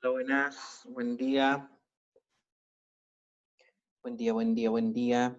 Hola, buenas, buen día, buen día, buen día, buen día.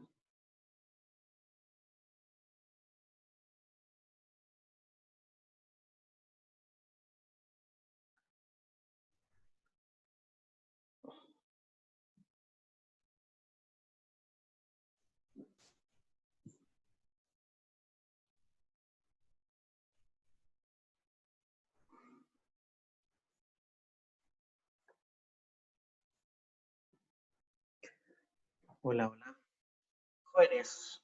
Hola, hola. Jóvenes,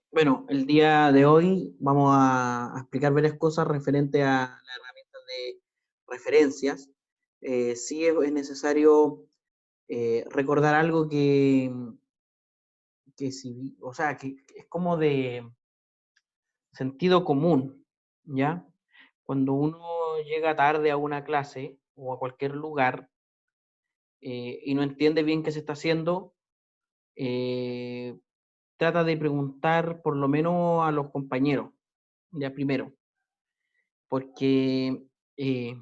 bueno, el día de hoy vamos a explicar varias cosas referente a las herramientas de referencias. Sí es necesario recordar algo que si, o sea, que es como de sentido común, ¿ya? Cuando uno llega tarde a una clase o a cualquier lugar y no entiende bien qué se está haciendo, eh, trata de preguntar por lo menos a los compañeros, ya primero, porque eh,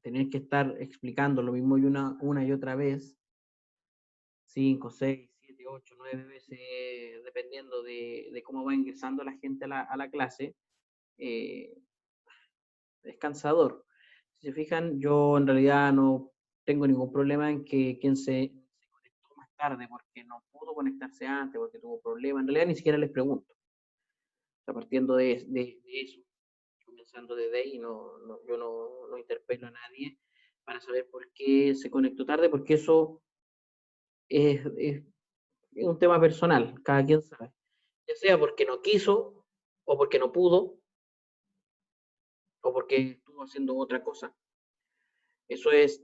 tener que estar explicando lo mismo y una y otra vez, 5, 6, 7, 8, 9 veces, dependiendo de cómo va ingresando la gente a la clase, eh, es cansador. Si se fijan, yo en realidad no tengo ningún problema en que quien se conectó más tarde porque no pudo conectarse antes, porque tuvo problemas, en realidad ni siquiera les pregunto. O sea, partiendo de eso, comenzando desde ahí, yo no interpelo a nadie para saber por qué se conectó tarde, porque eso es un tema personal, cada quien sabe. Ya sea porque no quiso, o porque no pudo, o porque estuvo haciendo otra cosa. Eso es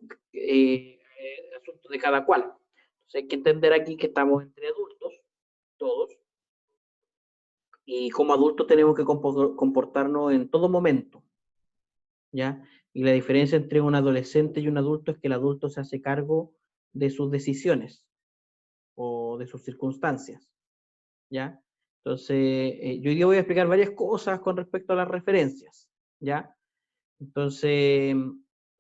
asunto de cada cual. Entonces hay que entender aquí que estamos entre adultos, todos, y como adultos tenemos que comportarnos en todo momento, ¿ya? Y la diferencia entre un adolescente y un adulto es que el adulto se hace cargo de sus decisiones o de sus circunstancias, ¿ya? Entonces, yo hoy día voy a explicar varias cosas con respecto a las referencias, ¿ya? Entonces,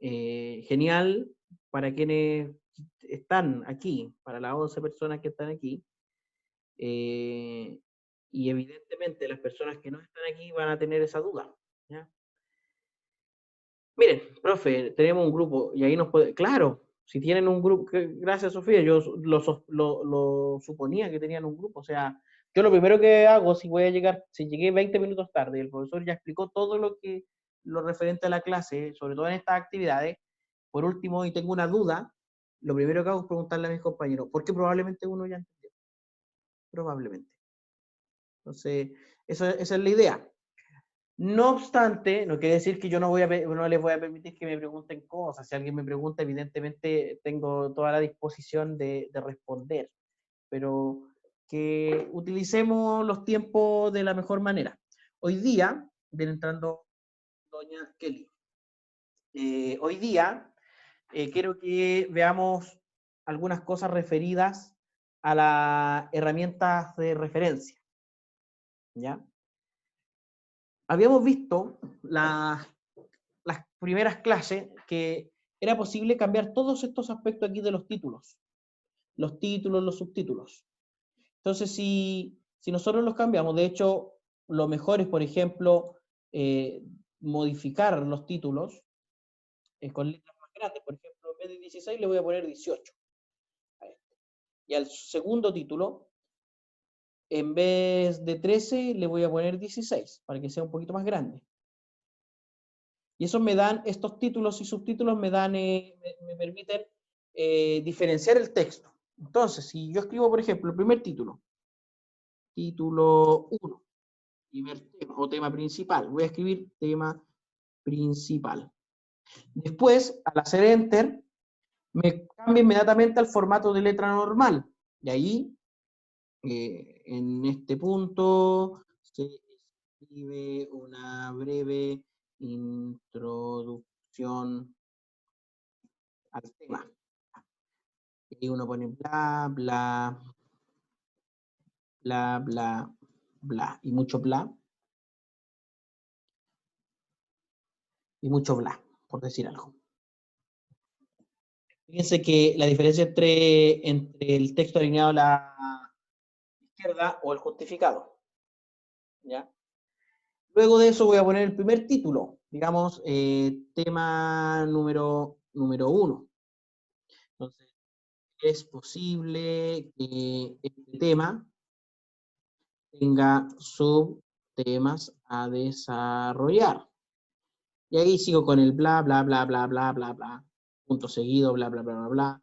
genial para quienes están aquí, para las 11 personas que están aquí, eh, y evidentemente las personas que no están aquí van a tener esa duda, ¿ya? Miren, profe, tenemos un grupo y ahí nos puede, claro, si tienen un grupo, gracias Sofía, yo lo suponía que tenían un grupo, o sea, yo lo primero que hago si voy a llegar, si llegué 20 minutos tarde, el profesor ya explicó todo lo referente a la clase, sobre todo en estas actividades, por último, y tengo una duda, lo primero que hago es preguntarle a mis compañeros, porque probablemente uno ya entendió, probablemente. Entonces, esa es la idea. No obstante, no quiere decir que yo no les voy a permitir que me pregunten cosas. Si alguien me pregunta, evidentemente tengo toda la disposición de responder, pero que utilicemos los tiempos de la mejor manera. Hoy día, viene entrando doña Kelly, hoy día quiero que veamos algunas cosas referidas a las herramientas de referencia, ¿ya? Habíamos visto las primeras clases que era posible cambiar todos estos aspectos aquí de los títulos, los subtítulos. Entonces, si nosotros los cambiamos, de hecho, lo mejor es, por ejemplo, modificar los títulos con letras más grandes. Por ejemplo, en vez de 16 le voy a poner 18. Y al segundo título, en vez de 13, le voy a poner 16 para que sea un poquito más grande. Y eso me dan, estos títulos y subtítulos me dan, me permiten diferenciar el texto. Entonces, si yo escribo, por ejemplo, el primer título 1, primer tema o tema principal, voy a escribir tema principal. Después, al hacer enter, me cambia inmediatamente al formato de letra normal. Y ahí, en este punto, se escribe una breve introducción al tema. Y uno pone bla, bla, bla, bla, bla. Y mucho bla. Y mucho bla, por decir algo. Fíjense que la diferencia entre el texto alineado a la izquierda o el justificado. ¿Ya? Luego de eso voy a poner el primer título, digamos, tema número 1. Entonces, es posible que este tema tenga subtemas a desarrollar. Y ahí sigo con el bla, bla, bla, bla, bla, bla, bla, punto seguido, bla, bla, bla, bla, bla,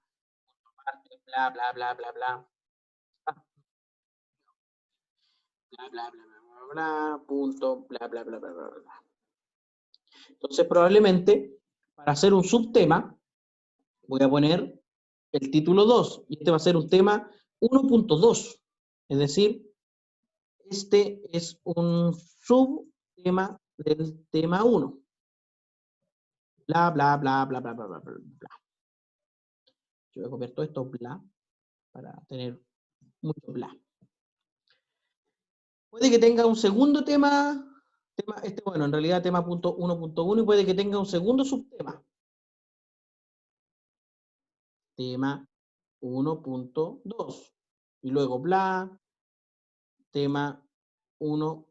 bla, bla, bla, bla, bla, bla, bla, bla, bla, bla, punto, bla, bla, bla, bla, bla, bla. Entonces, probablemente, para hacer un subtema, voy a poner el título 2, y este va a ser un tema 1.2, es decir, este es un subtema del tema 1. Bla, bla, bla, bla, bla, bla, bla, bla, bla. Yo voy a copiar todo esto, bla, para tener mucho bla. Puede que tenga un segundo tema, bueno, en realidad tema 1.1, y puede que tenga un segundo subtema. Tema 1.2. Y luego bla, tema 1,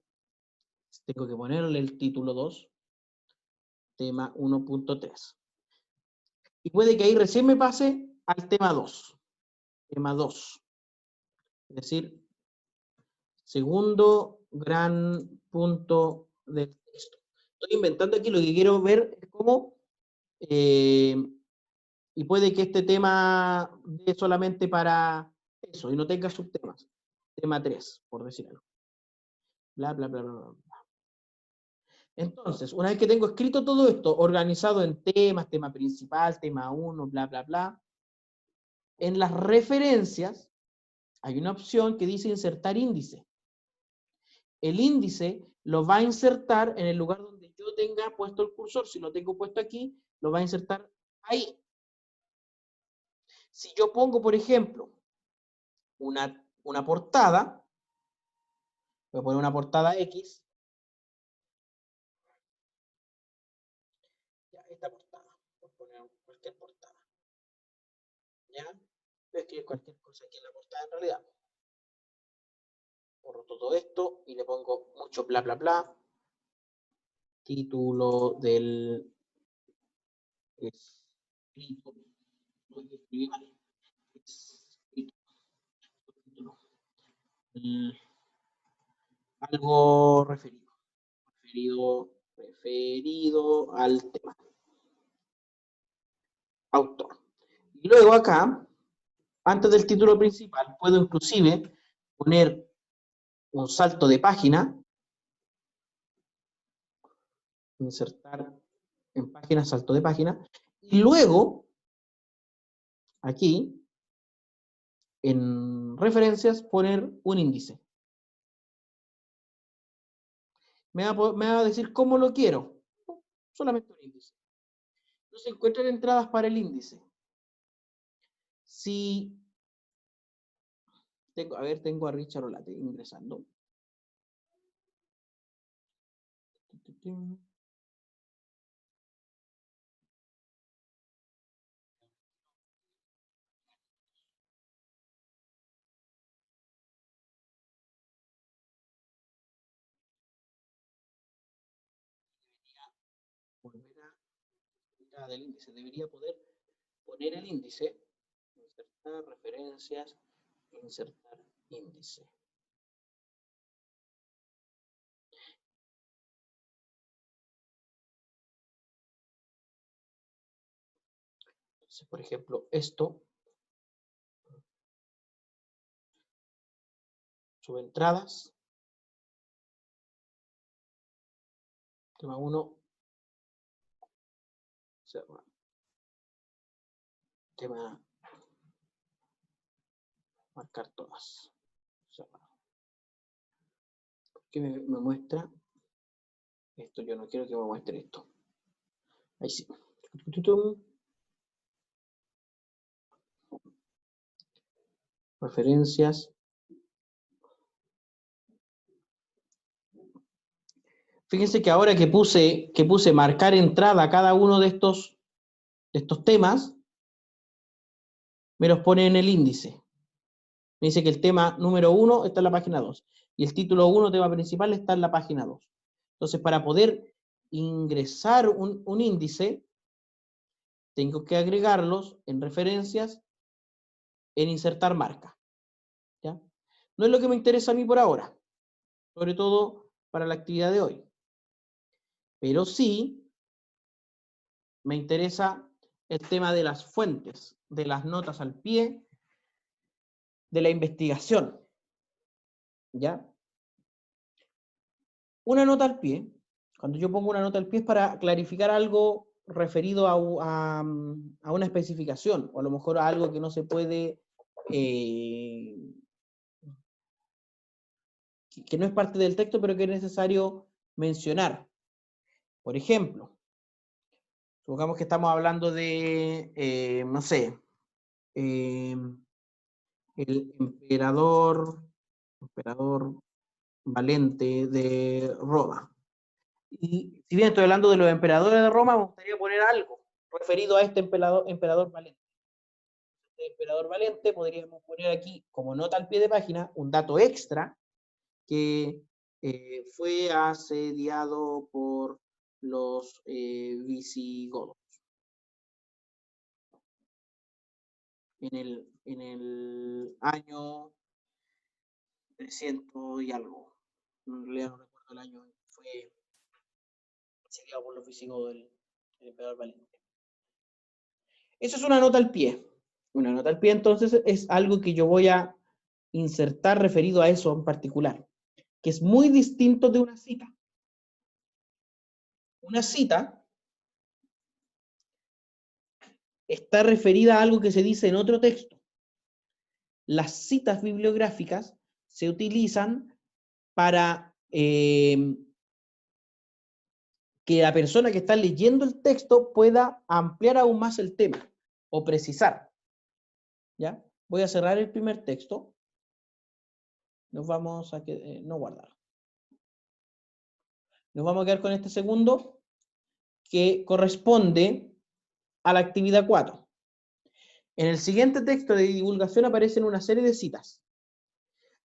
tengo que ponerle el título 2, tema 1.3. Y puede que ahí recién me pase al tema 2. Tema 2. Es decir, segundo gran punto del texto. Estoy inventando aquí, lo que quiero ver es cómo, y puede que este tema dé solamente para eso y no tenga subtemas. Tema 3, por decir algo. Bla, bla, bla, bla, bla. Entonces, una vez que tengo escrito todo esto, organizado en temas, tema principal, tema 1, bla, bla, bla, en las referencias hay una opción que dice insertar índice. El índice lo va a insertar en el lugar donde yo tenga puesto el cursor. Si lo tengo puesto aquí, lo va a insertar ahí. Si yo pongo, por ejemplo, una portada, voy a poner una portada X, ya, esta portada, voy a poner cualquier portada, ¿ya? Voy a escribir cualquier cosa aquí en la portada en realidad. Borro todo esto y le pongo mucho bla, bla, bla. Título del escrito, lo escribí mal. Escrito, título. Algo referido al tema. Autor. Y luego acá, antes del título principal, puedo inclusive poner un salto de página, insertar en página, salto de página, y luego, aquí, en referencias, poner un índice. Me va a decir cómo lo quiero. Solamente un índice. No se encuentran entradas para el índice. Si tengo a Richard Olate ingresando. Volver a entrada del índice. Debería poder poner el índice, insertar referencias, insertar índice. Entonces, por ejemplo, esto, subentradas, tema 1, tema, marcar todas. ¿Qué me muestra? Esto yo no quiero que me muestre esto. Ahí sí. Referencias. Fíjense que ahora que puse marcar entrada a cada uno de estos temas, me los pone en el índice. Me dice que el tema número 1 está en la página 2 y el título 1, tema principal, está en la página 2. Entonces, para poder ingresar un índice, tengo que agregarlos en referencias, en insertar marca. ¿Ya? No es lo que me interesa a mí por ahora, sobre todo para la actividad de hoy. Pero sí me interesa el tema de las fuentes, de las notas al pie, de la investigación. ¿Ya? Una nota al pie, cuando yo pongo una nota al pie es para clarificar algo referido a una especificación, o a lo mejor a algo que no se puede, que no es parte del texto, pero que es necesario mencionar. Por ejemplo, supongamos que estamos hablando de, no sé, el emperador Valente de Roma. Y si bien estoy hablando de los emperadores de Roma, me gustaría poner algo referido a este emperador Valente. Este emperador Valente podríamos poner aquí como nota al pie de página un dato extra que fue asediado por los visigodos en el año 300 y algo. En realidad no recuerdo el año, fue asediado por los visigodos el emperador Valente. Eso es una nota al pie. Una nota al pie, entonces, es algo que yo voy a insertar referido a eso en particular, que es muy distinto de una cita. Una cita está referida a algo que se dice en otro texto. Las citas bibliográficas se utilizan para que la persona que está leyendo el texto pueda ampliar aún más el tema o precisar. ¿Ya? Voy a cerrar el primer texto. Nos vamos a no guardar. Nos vamos a quedar con este segundo, que corresponde a la actividad 4. En el siguiente texto de divulgación aparecen una serie de citas.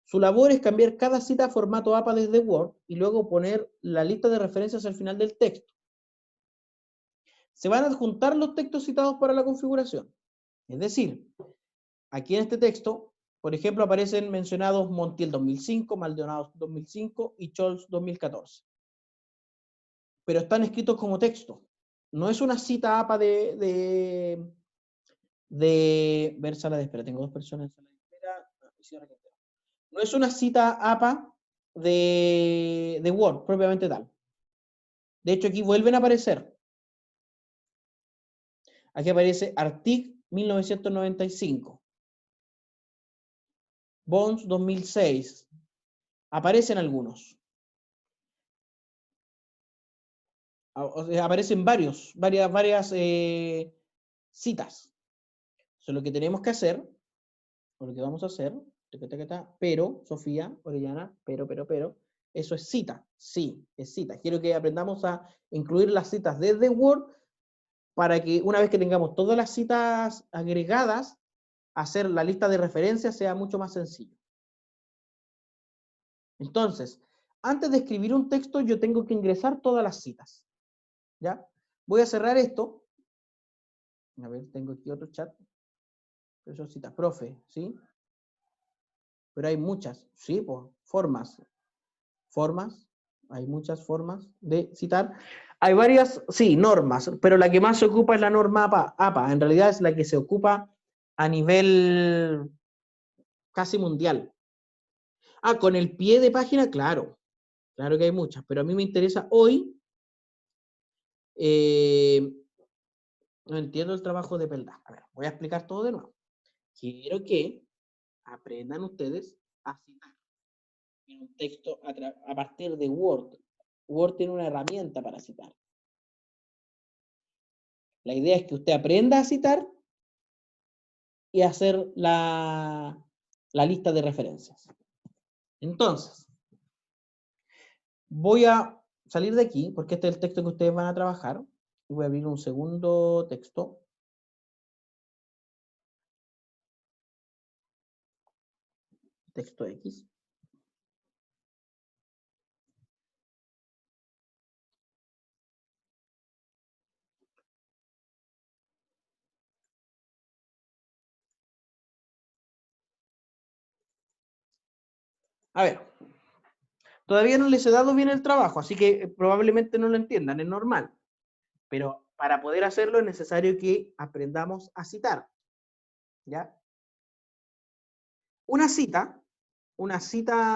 Su labor es cambiar cada cita a formato APA desde Word y luego poner la lista de referencias al final del texto. Se van a adjuntar los textos citados para la configuración. Es decir, aquí en este texto, por ejemplo, aparecen mencionados Montiel 2005, Maldonado 2005 y Scholz 2014. Pero están escritos como texto. No es una cita APA de ver sala de espera. Tengo dos personas en sala de espera. No es una cita APA de Word, propiamente tal. De hecho, aquí vuelven a aparecer. Aquí aparece Artic 1995. Bones 2006. Aparecen algunos. O sea, aparecen varias citas. Eso es lo que tenemos que hacer, o lo que vamos a hacer, pero, Sofía, Orellana, pero, eso es cita, sí, es cita. Quiero que aprendamos a incluir las citas desde Word para que una vez que tengamos todas las citas agregadas, hacer la lista de referencias sea mucho más sencillo. Entonces, antes de escribir un texto, yo tengo que ingresar todas las citas. ¿Ya? Voy a cerrar esto. A ver, tengo aquí otro chat. Pero son citas, profe, ¿sí? Pero hay muchas, ¿sí? Pues, formas, hay muchas formas de citar. Hay varias, sí, normas, pero la que más se ocupa es la norma APA. En realidad es la que se ocupa a nivel casi mundial. Ah, con el pie de página, claro que hay muchas, pero a mí me interesa hoy, no entiendo el trabajo de Pelda. A ver, voy a explicar todo de nuevo. Quiero que aprendan ustedes a citar en un texto a partir de Word. Word tiene una herramienta para citar. La idea es que usted aprenda a citar y hacer la lista de referencias. Entonces, voy a salir de aquí, porque este es el texto que ustedes van a trabajar, y voy a abrir un segundo texto. texto X. A ver, todavía no les he dado bien el trabajo, así que probablemente no lo entiendan, es normal. Pero para poder hacerlo es necesario que aprendamos a citar. ¿Ya? Una cita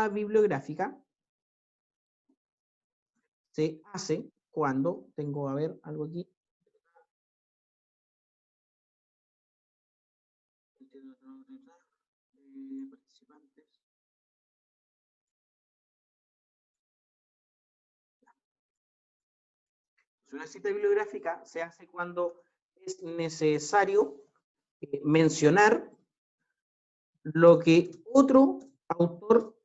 bibliográfica, se hace cuando tengo, a ver, algo aquí. Participantes. Una cita bibliográfica se hace cuando es necesario mencionar lo que otro autor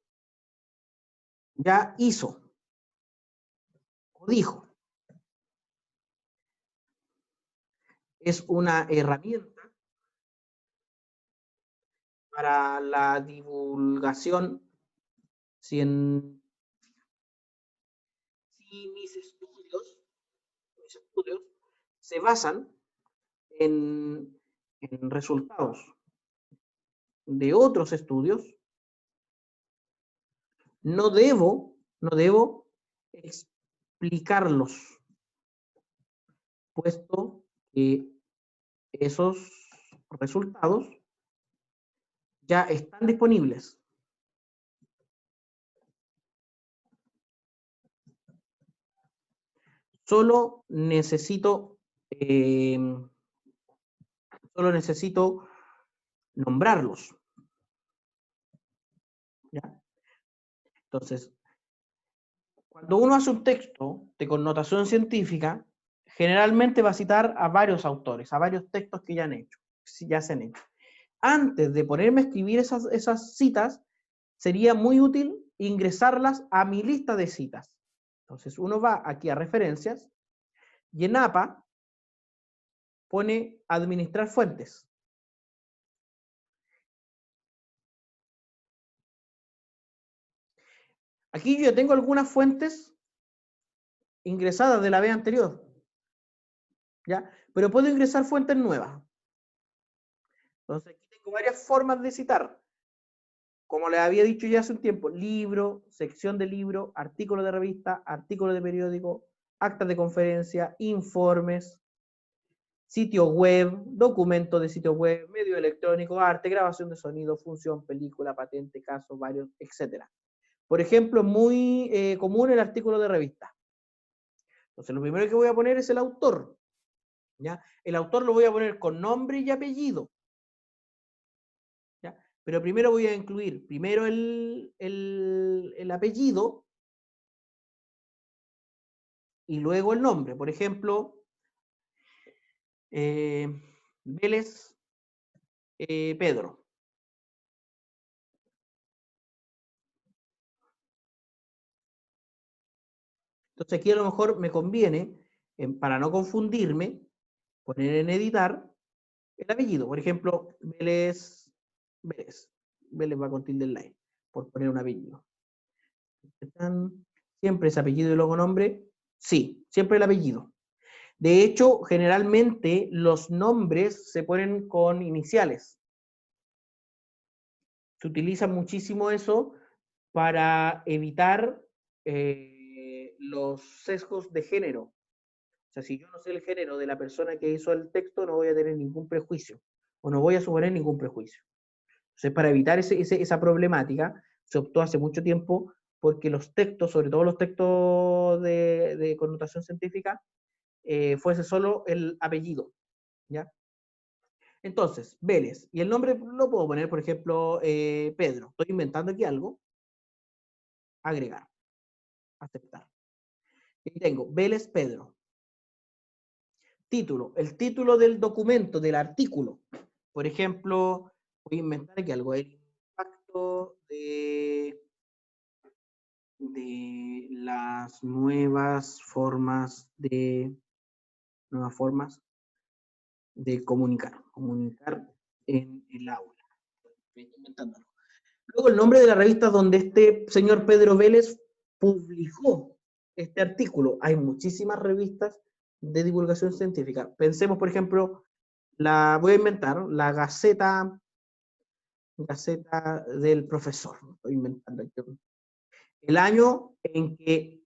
ya hizo o dijo. Es una herramienta para la divulgación científica. Si mis estudios se basan en resultados de otros estudios, no debo explicarlos, puesto que esos resultados ya están disponibles. Solo necesito nombrarlos. ¿Ya? Entonces, cuando uno hace un texto de connotación científica, generalmente va a citar a varios autores, a varios textos que ya se han hecho. Antes de ponerme a escribir esas citas, sería muy útil ingresarlas a mi lista de citas. Entonces, uno va aquí a referencias y en APA pone administrar fuentes. Aquí yo tengo algunas fuentes ingresadas de la vez anterior, ¿ya? Pero puedo ingresar fuentes nuevas. Entonces, aquí tengo varias formas de citar. Como les había dicho ya hace un tiempo, libro, sección de libro, artículo de revista, artículo de periódico, actas de conferencia, informes, sitio web, documento de sitio web, medio electrónico, arte, grabación de sonido, función, película, patente, caso, varios, etc. Por ejemplo, muy común el artículo de revista. Entonces, lo primero que voy a poner es el autor. ¿Ya? El autor lo voy a poner con nombre y apellido. ¿Ya? Pero primero voy a incluir primero el apellido y luego el nombre. Por ejemplo, Vélez Pedro. Entonces aquí a lo mejor me conviene, para no confundirme, poner en editar el apellido. Por ejemplo, Vélez. Vélez va con tilde en la E, por poner un apellido. ¿Siempre es apellido y luego nombre? Sí, siempre el apellido. De hecho, generalmente los nombres se ponen con iniciales. Se utiliza muchísimo eso para evitar los sesgos de género. O sea, si yo no sé el género de la persona que hizo el texto, no voy a tener ningún prejuicio o no voy a suponer ningún prejuicio. Entonces, para evitar esa problemática, se optó hace mucho tiempo porque los textos, sobre todo los textos de connotación científica, fuese solo el apellido, ¿ya? Entonces, Vélez, y el nombre lo puedo poner, por ejemplo, Pedro. Estoy inventando aquí algo. Agregar, aceptar. Y tengo Vélez Pedro. Título, el título del documento, del artículo. Por ejemplo, voy a inventar aquí algo. El impacto de las nuevas formas de comunicar en el aula. Estoy inventándolo. Luego el nombre de la revista donde este señor Pedro Vélez publicó este artículo. Hay muchísimas revistas de divulgación científica. Pensemos, por ejemplo, voy a inventar, la Gaceta del Profesor. Estoy inventando aquí. El año en que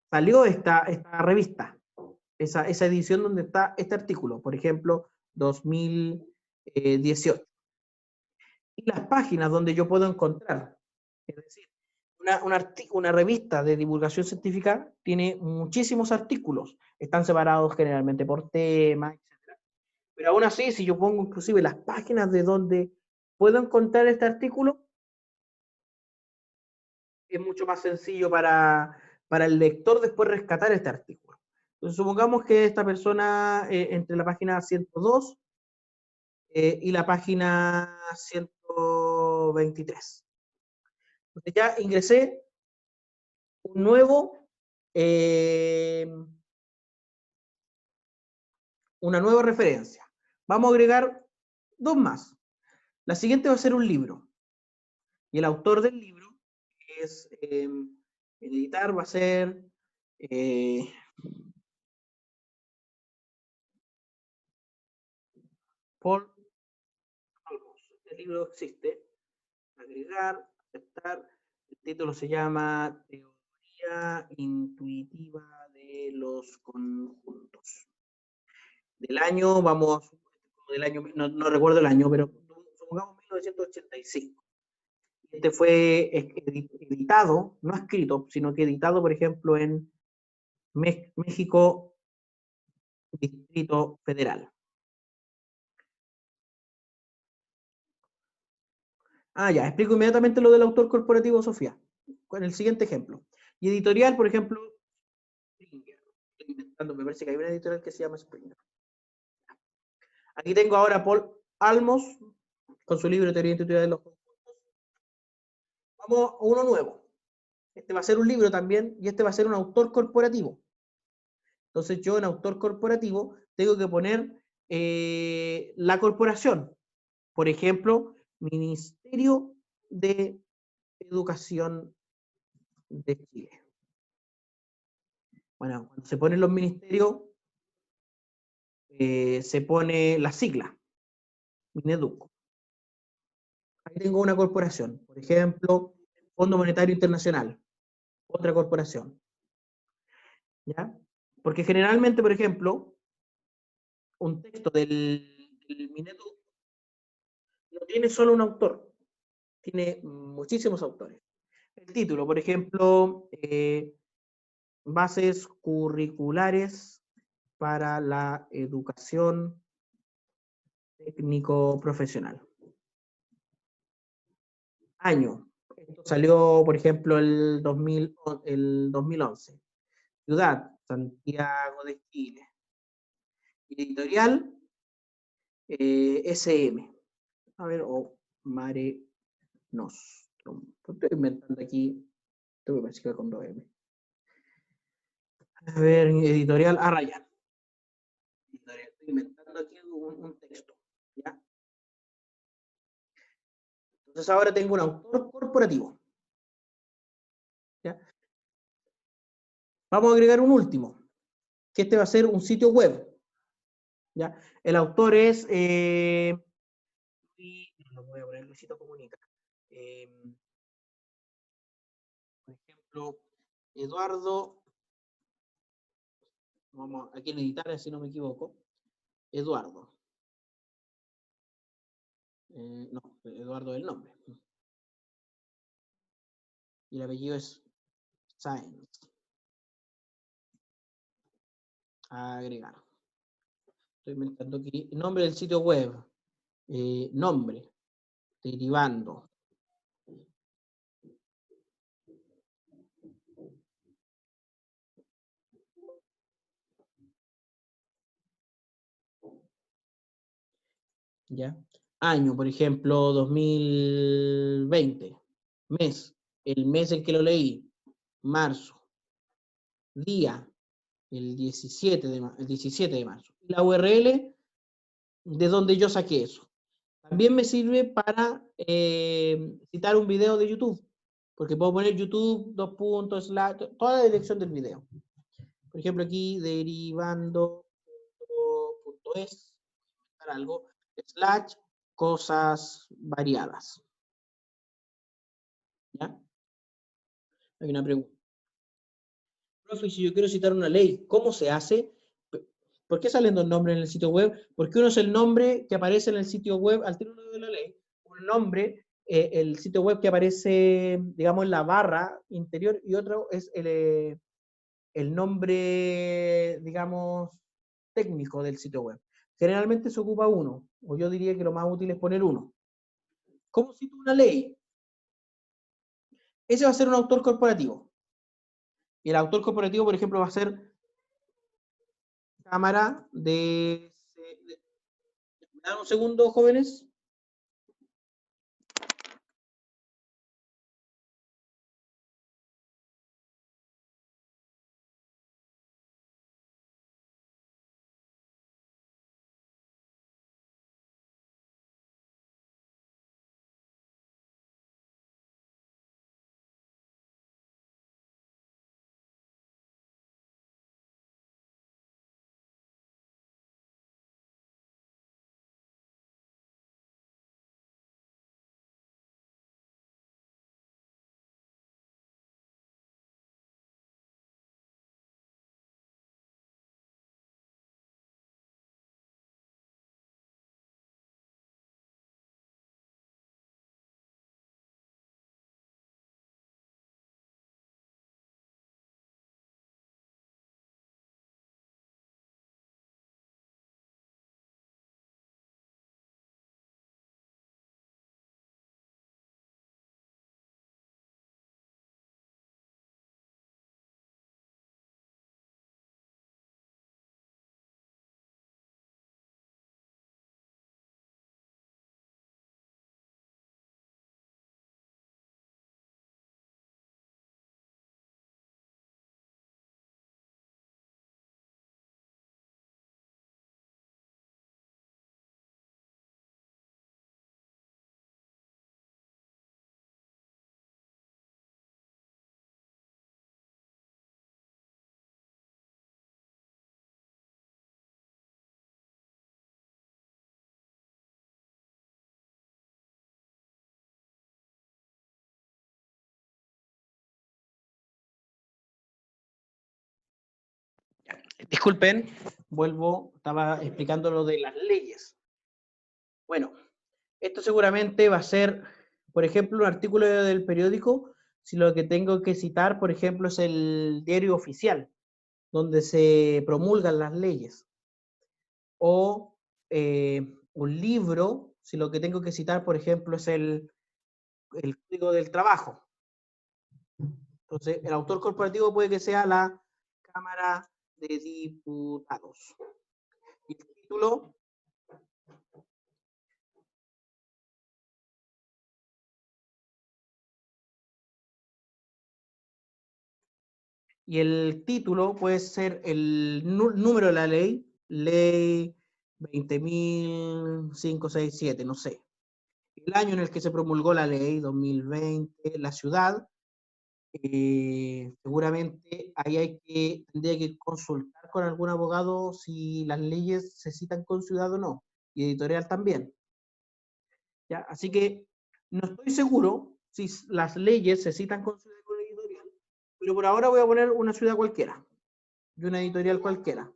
salió esta revista, esa edición donde está este artículo, por ejemplo, 2018. Y las páginas donde yo puedo encontrar, es decir, una revista de divulgación científica tiene muchísimos artículos, están separados generalmente por temas, etc. Pero aún así, si yo pongo inclusive las páginas de donde puedo encontrar este artículo, es mucho más sencillo para el lector después rescatar este artículo. Entonces, supongamos que esta persona, entre la página 102 y la página 123. Entonces ya ingresé un nuevo, una nueva referencia. Vamos a agregar dos más. La siguiente va a ser un libro. Y el autor del libro es, el editar va a ser Paul Almos. Este libro existe. Agregar, aceptar. El título se llama Teoría Intuitiva de los Conjuntos. Del año, vamos, del año, no recuerdo el año, pero supongamos 1985. Este fue editado, no escrito, sino que editado, por ejemplo, en México, Distrito Federal. Ah, ya, explico inmediatamente lo del autor corporativo, Sofía, con el siguiente ejemplo. Y editorial, por ejemplo, Springer. Estoy inventando, me parece que hay una editorial que se llama Springer. Aquí tengo ahora a Paul Almos, con su libro Teoría Intuitiva de los Conjuntos. Vamos a uno nuevo. Este va a ser un libro también, y este va a ser un autor corporativo. Entonces yo en autor corporativo tengo que poner la corporación. Por ejemplo, Ministerio de Educación de Chile. Bueno, cuando se ponen los ministerios, se pone la sigla, Mineduc. Ahí tengo una corporación, por ejemplo, Fondo Monetario Internacional, otra corporación. ¿Ya? Porque generalmente, por ejemplo, un texto del Mineduc no tiene solo un autor, tiene muchísimos autores. El título, por ejemplo, bases curriculares para la educación técnico-profesional. Año. Esto salió, por ejemplo, el 2011. Ciudad, Santiago de Chile. Editorial, SM. A ver, o Mare Nostrum. Estoy inventando aquí. Esto me parece que con 2M. A ver, editorial Arrayán. Estoy inventando aquí un texto. ¿Ya? Entonces ahora tengo un autor corporativo. ¿Ya? Vamos a agregar un último, que este va a ser un sitio web. ¿Ya? El autor es, no voy a poner Luisito Comunica. Por ejemplo, Eduardo, vamos aquí en editar, si no me equivoco, Eduardo. No, Eduardo es el nombre. Y el apellido es Sáenz. Agregar. Estoy inventando aquí. Nombre del sitio web. Nombre. Derivando. ¿Ya? Año, por ejemplo, 2020. Mes. El mes en que lo leí. Marzo. Día. El 17 de marzo. La URL de donde yo saqué eso. También me sirve para citar un video de YouTube, porque puedo poner YouTube, dos puntos, toda la dirección del video. Por ejemplo, aquí derivando.es, algo, slash cosas variadas. ¿Ya? Hay una pregunta. Profe, si yo quiero citar una ley, ¿cómo se hace? ¿Por qué salen dos nombres en el sitio web? Porque uno es el nombre que aparece en el sitio web al término de la ley, un nombre, el sitio web que aparece, digamos, en la barra interior, y otro es el nombre, digamos, técnico del sitio web. Generalmente se ocupa uno, o yo diría que lo más útil es poner uno. ¿Cómo cito una ley? Ese va a ser un autor corporativo. Y el autor corporativo, por ejemplo, va a ser cámara ¿Me dan un segundo, jóvenes? Disculpen, vuelvo, estaba explicando lo de las leyes. Bueno, esto seguramente va a ser, por ejemplo, un artículo del periódico, si lo que tengo que citar, por ejemplo, es el diario oficial, donde se promulgan las leyes. O un libro, si lo que tengo que citar, por ejemplo, es el Código del Trabajo. Entonces, el autor corporativo puede que sea la Cámara de Diputados. Y el título, puede ser el número de la ley, ley 20.567, no sé. El año en el que se promulgó la ley, 2020, la ciudad, seguramente ahí tendría que consultar con algún abogado si las leyes se citan con ciudad o no, y editorial también. ¿Ya? Así que no estoy seguro si las leyes se citan con ciudad y con editorial, pero por ahora voy a poner una ciudad cualquiera, y una editorial cualquiera.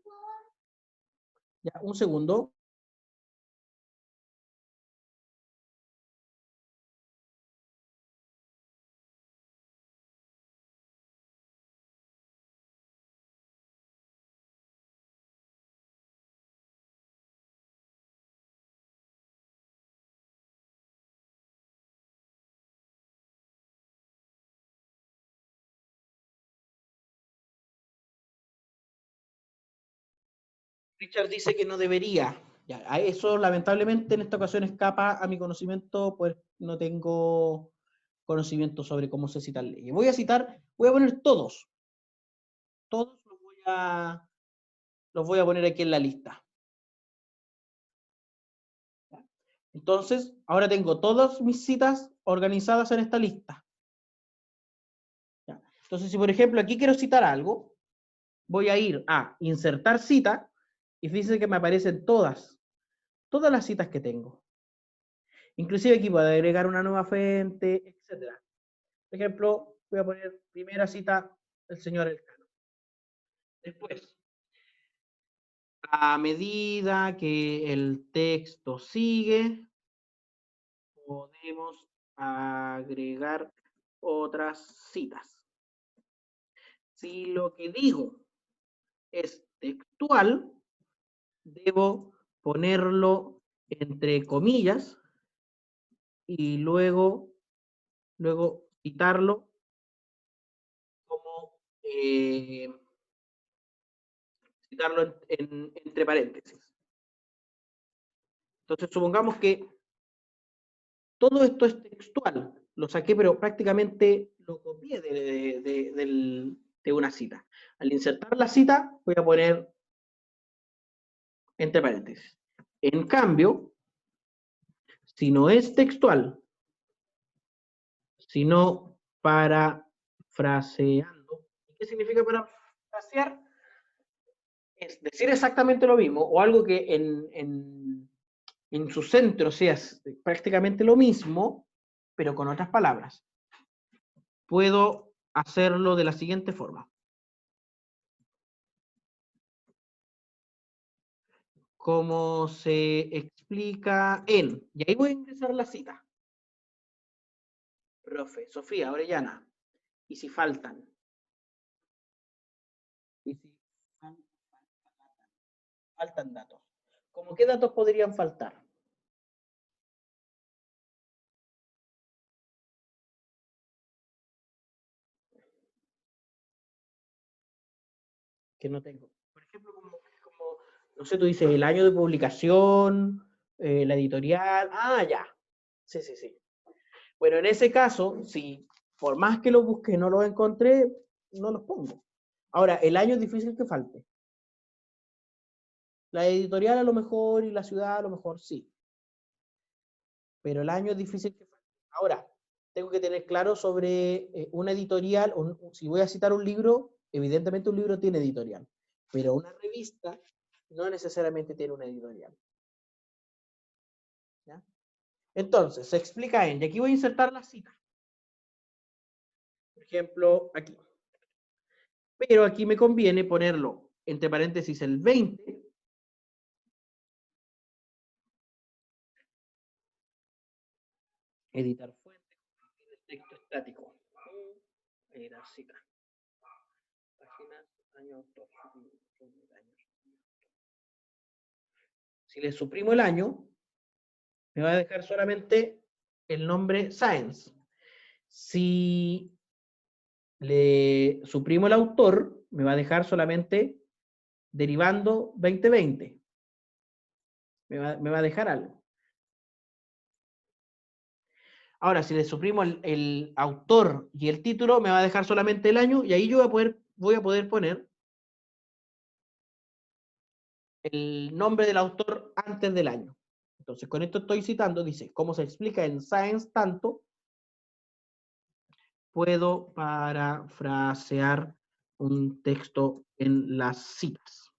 Ya, un segundo. Richard dice que no debería. Ya, a eso lamentablemente en esta ocasión escapa a mi conocimiento, pues no tengo conocimiento sobre cómo se citan leyes. Voy a poner todos. Todos los voy a poner aquí en la lista. Entonces, ahora tengo todas mis citas organizadas en esta lista. ¿Ya? Entonces, si por ejemplo aquí quiero citar algo, voy a ir a insertar cita y fíjense que me aparecen todas las citas que tengo. Inclusive aquí puedo agregar una nueva fuente, etc. Por ejemplo, voy a poner primera cita del señor Elcano. Después, a medida que el texto sigue, podemos agregar otras citas. Si lo que digo es textual, debo ponerlo entre comillas y luego citarlo como citarlo entre paréntesis. Entonces, supongamos que todo esto es textual, lo saqué, pero prácticamente lo copié de una cita. Al insertar la cita, voy a poner entre paréntesis. En cambio, si no es textual, sino parafraseando, ¿qué significa parafrasear? Es decir exactamente lo mismo, o algo que en su centro sea prácticamente lo mismo, pero con otras palabras. Puedo hacerlo de la siguiente forma. Como se explica en, y ahí voy a ingresar la cita. Profe, Sofía Orellana, y si faltan. Y si faltan datos. ¿Cómo qué datos podrían faltar? Que no tengo. Por ejemplo, como no sé, tú dices el año de publicación, la editorial. Ah, ya. Sí, sí, sí. Bueno, en ese caso, si por más que lo busque no lo encontré, no los pongo. Ahora, el año es difícil que falte. La editorial a lo mejor y la ciudad a lo mejor sí. Pero el año es difícil que falte. Ahora, tengo que tener claro sobre una editorial, si voy a citar un libro, evidentemente un libro tiene editorial, pero una revista no necesariamente tiene una editorial. ¿Ya? Entonces, se explica en, y aquí voy a insertar la cita. Por ejemplo, aquí. Pero aquí me conviene ponerlo entre paréntesis el 20. Editar fuente, texto estático. Editar cita. Páginas, año, autor. Si le suprimo el año, me va a dejar solamente el nombre Science. Si le suprimo el autor, me va a dejar solamente derivando 2020. Me va a dejar algo. Ahora, si le suprimo el autor y el título, me va a dejar solamente el año, y ahí yo voy a poder poner el nombre del autor antes del año. Entonces, con esto estoy citando, dice, como se explica en Science tanto, puedo parafrasear un texto en las citas.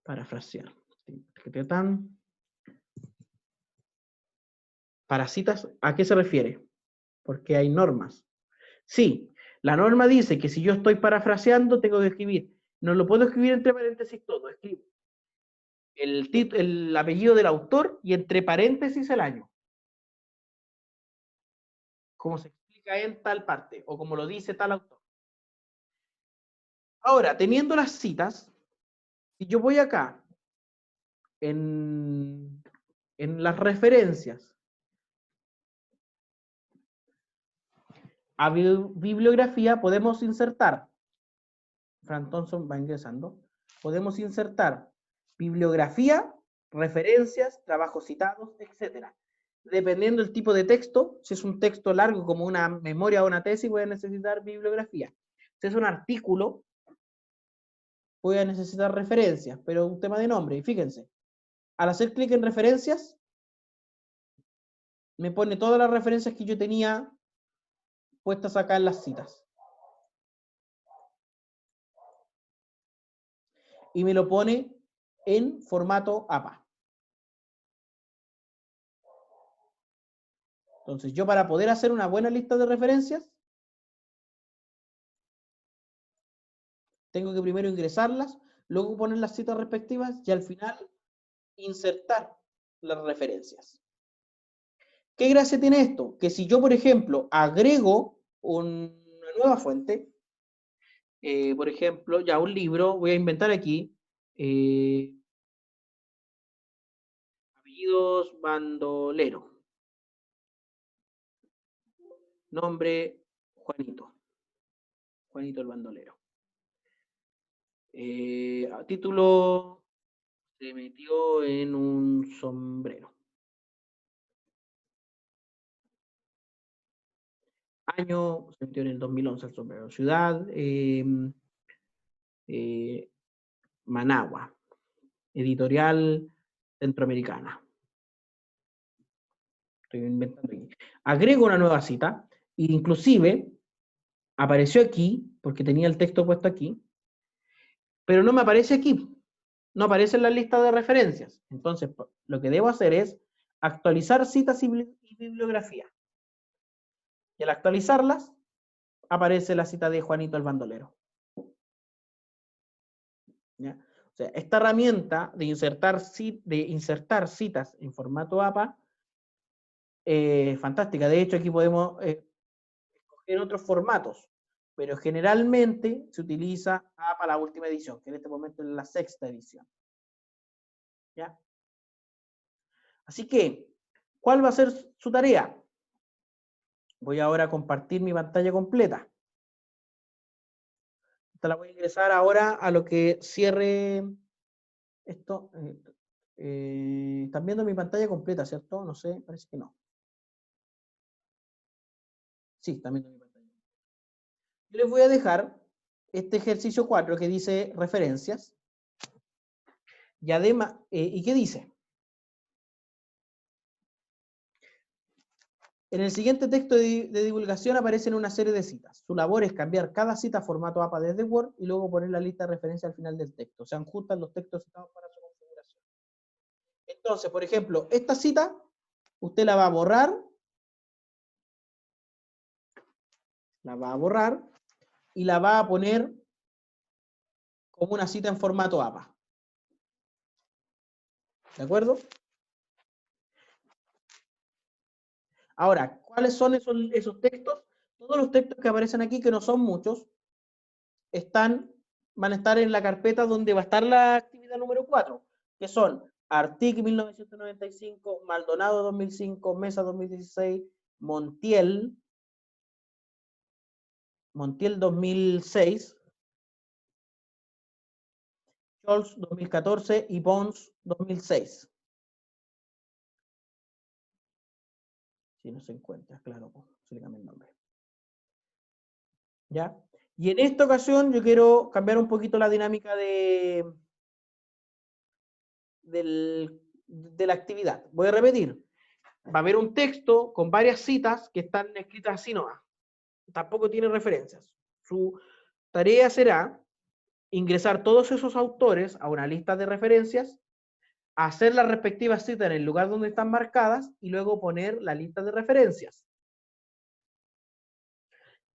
Parafrasear. Para citas, ¿a qué se refiere? Porque hay normas. Sí, la norma dice que si yo estoy parafraseando, tengo que escribir. No lo puedo escribir entre paréntesis todo. Escribo el apellido del autor y entre paréntesis el año. Como se explica en tal parte o como lo dice tal autor. Ahora, teniendo las citas, si yo voy acá en las referencias a bibliografía, podemos insertar, Frank Thompson va ingresando, podemos insertar bibliografía, referencias, trabajos citados, etc. Dependiendo del tipo de texto, si es un texto largo como una memoria o una tesis, voy a necesitar bibliografía. Si es un artículo, voy a necesitar referencias, pero un tema de nombre. Y fíjense, al hacer clic en referencias, me pone todas las referencias que yo tenía puestas acá en las citas. Y me lo pone en formato APA. Entonces, yo para poder hacer una buena lista de referencias, tengo que primero ingresarlas, luego poner las citas respectivas y al final insertar las referencias. ¿Qué gracia tiene esto? Que si yo, por ejemplo, agrego una nueva fuente, por ejemplo, ya un libro, voy a inventar aquí, apellidos Bandolero, nombre Juanito, Juanito el Bandolero. Título, se metió en un sombrero. Año, se metió en el 2011 el sombrero. Ciudad, Managua. Editorial Centroamericana. Estoy inventando aquí. Agrego una nueva cita, e inclusive apareció aquí, porque tenía el texto puesto aquí, pero no me aparece aquí. No aparece en la lista de referencias. Entonces, lo que debo hacer es actualizar citas y bibliografía. Y al actualizarlas, aparece la cita de Juanito el Bandolero. ¿Ya? O sea, esta herramienta de insertar citas en formato APA fantástica. De hecho, aquí podemos escoger otros formatos, pero generalmente se utiliza APA la última edición, que en este momento es la 6ª edición. ¿Ya? Así que, ¿cuál va a ser su tarea? Voy ahora a compartir mi pantalla completa. Esta la voy a ingresar ahora a lo que cierre esto. Están viendo mi pantalla completa, ¿cierto? No sé, parece que no. Sí, están viendo mi pantalla. Yo les voy a dejar este ejercicio 4 que dice referencias. Y además, ¿y qué dice? En el siguiente texto de divulgación aparecen una serie de citas. Su labor es cambiar cada cita a formato APA desde Word y luego poner la lista de referencia al final del texto. Se ajustan los textos citados para su configuración. Entonces, por ejemplo, esta cita, usted la va a borrar y la va a poner como una cita en formato APA. ¿De acuerdo? Ahora, ¿cuáles son esos textos? Todos los textos que aparecen aquí, que no son muchos, van a estar en la carpeta donde va a estar la actividad número 4, que son Artic 1995, Maldonado 2005, Mesa 2016, Montiel 2006, Scholz 2014 y Pons 2006. Si no se encuentra, claro, se le cambia el nombre. ¿Ya? Y en esta ocasión yo quiero cambiar un poquito la dinámica de la actividad. Voy a repetir. Va a haber un texto con varias citas que están escritas así nomás. Tampoco tiene referencias. Su tarea será ingresar todos esos autores a una lista de referencias, hacer las respectivas citas en el lugar donde están marcadas y luego poner la lista de referencias.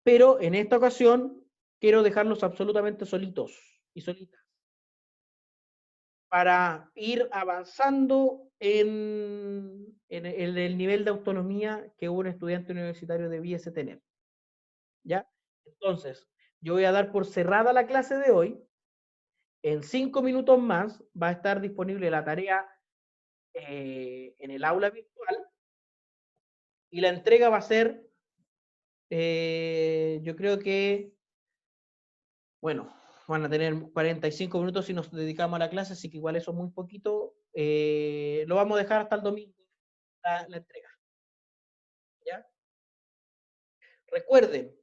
Pero en esta ocasión quiero dejarlos absolutamente solitos y solitas para ir avanzando en el nivel de autonomía que un estudiante universitario debiese tener. ¿Ya? Entonces, yo voy a dar por cerrada la clase de hoy. En 5 minutos más va a estar disponible la tarea en el aula virtual y la entrega va a ser, yo creo que, bueno, van a tener 45 minutos si nos dedicamos a la clase, así que igual eso es muy poquito. Lo vamos a dejar hasta el domingo, la entrega. ¿Ya? Recuerden,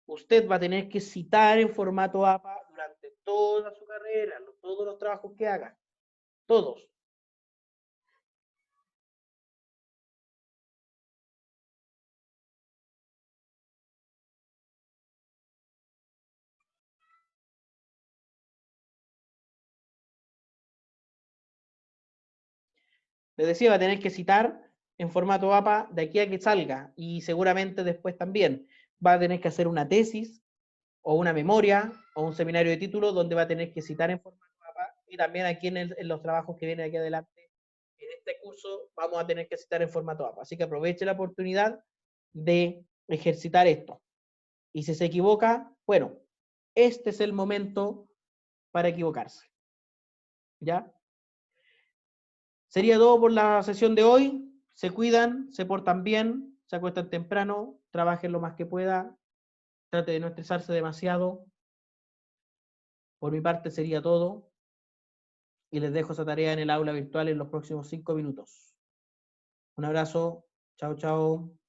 usted va a tener que citar en formato APA durante toda su carrera, todos los trabajos que haga, todos. Les decía, va a tener que citar en formato APA de aquí a que salga y seguramente después también va a tener que hacer una tesis o una memoria o un seminario de título donde va a tener que citar en formato APA y también aquí en los trabajos que vienen aquí adelante. En este curso vamos a tener que citar en formato APA. Así que aproveche la oportunidad de ejercitar esto. Y si se equivoca, bueno, este es el momento para equivocarse. ¿Ya? Sería todo por la sesión de hoy. Se cuidan, se portan bien, se acuestan temprano, trabajen lo más que pueda, trate de no estresarse demasiado. Por mi parte sería todo. Y les dejo esa tarea en el aula virtual en los próximos 5 minutos. Un abrazo. Chao, chao.